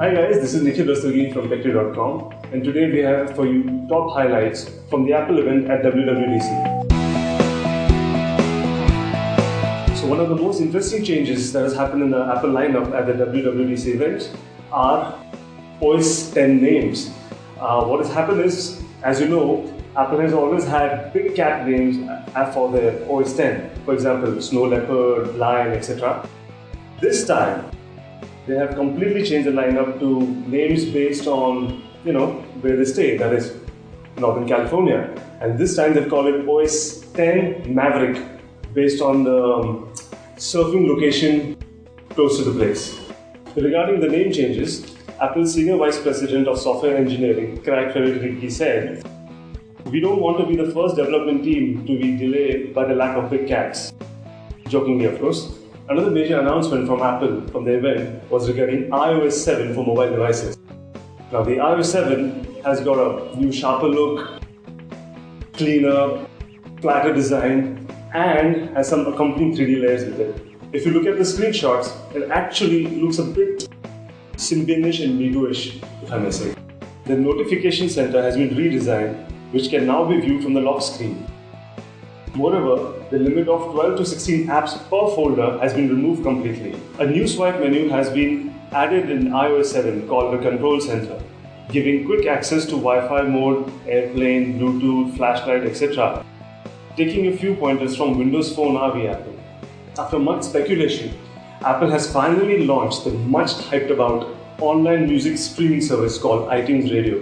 Hi guys, this is Nikhil from Techtree.com, and today we have for you top highlights from the Apple event at WWDC. So one of the most interesting changes that has happened in the Apple lineup at the WWDC event are OS 10 names. What has happened is, as you know, Apple has always had big cat names for their OS 10. For example, Snow Leopard, Lion, etc. This time, they have completely changed the lineup to names based on, where they stay, that is Northern California. And this time they've called it OS 10 Maverick based on the surfing location close to the place. Regarding the name changes, Apple's Senior Vice President of Software Engineering, Craig Federighi, said, "We don't want to be the first development team to be delayed by the lack of big cats." Jokingly, of course. Another major announcement from Apple from the event was regarding iOS7 for mobile devices. Now, the iOS 7 has got a new sharper look, cleaner, flatter design, and has some accompanying 3D layers with it. If you look at the screenshots, it actually looks a bit Symbian-ish and Migo-ish, if I may say. The notification center has been redesigned, which can now be viewed from the lock screen. Moreover, the limit of 12 to 16 apps per folder has been removed completely. A new swipe menu has been added in iOS 7 called the Control Center, giving quick access to Wi-Fi mode, airplane, Bluetooth, flashlight, etc. Taking a few pointers from Windows Phone RV Apple. After much speculation, Apple has finally launched the much hyped about online music streaming service called iTunes Radio.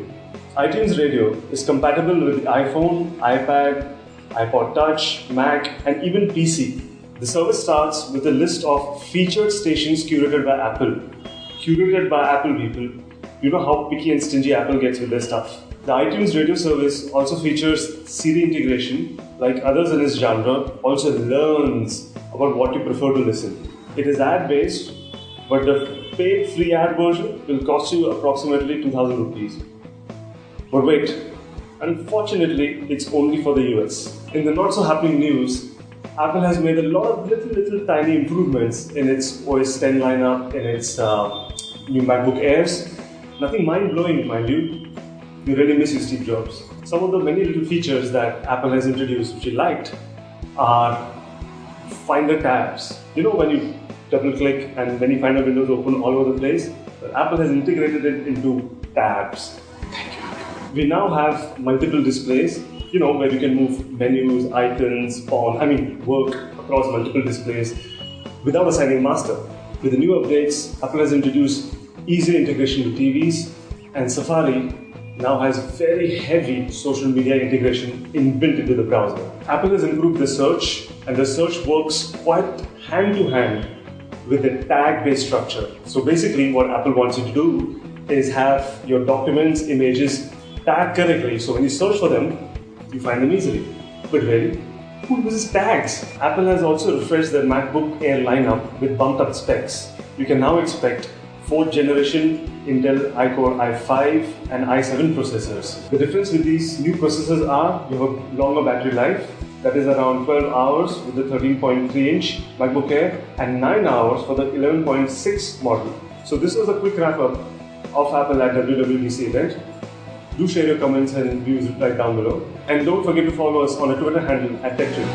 iTunes Radio is compatible with the iPhone, iPad, iPod Touch, Mac, and even PC. The service starts with a list of featured stations curated by Apple. Curated by Apple people. You know how picky and stingy Apple gets with their stuff. The iTunes Radio service also features Siri integration, like others in its genre, also learns about what you prefer to listen. It is ad-based, but the paid free ad version will cost you approximately 2,000 rupees. But wait, unfortunately, it's only for the US. In the not so happening news, Apple has made a lot of little tiny improvements in its OS 10 lineup, in its new MacBook Airs. Nothing mind-blowing, mind you. You really miss you, Steve Jobs. Some of the many little features that Apple has introduced which you liked are Finder tabs. You know when you double-click and many Finder windows open all over the place? Well, Apple has integrated it into tabs. We now have multiple displays, where you can move menus, icons, work across multiple displays without assigning master. With the new updates, Apple has introduced easier integration with TVs, and Safari now has very heavy social media integration inbuilt into the browser. Apple has improved the search, and the search works quite hand-to-hand with the tag-based structure. So basically what Apple wants you to do is have your documents, images tagged correctly, so when you search for them, you find them easily. But really, who uses tags? Apple has also refreshed their MacBook Air lineup with bumped up specs. You can now expect 4th generation Intel iCore i5 and i7 processors. The difference with these new processors are you have a longer battery life, that is around 12 hours with the 13.3-inch MacBook Air and 9 hours for the 11.6 model. So this was a quick wrap up of Apple at WWDC event. Do share your comments and views right down below. And don't forget to follow us on our Twitter handle at Techtree.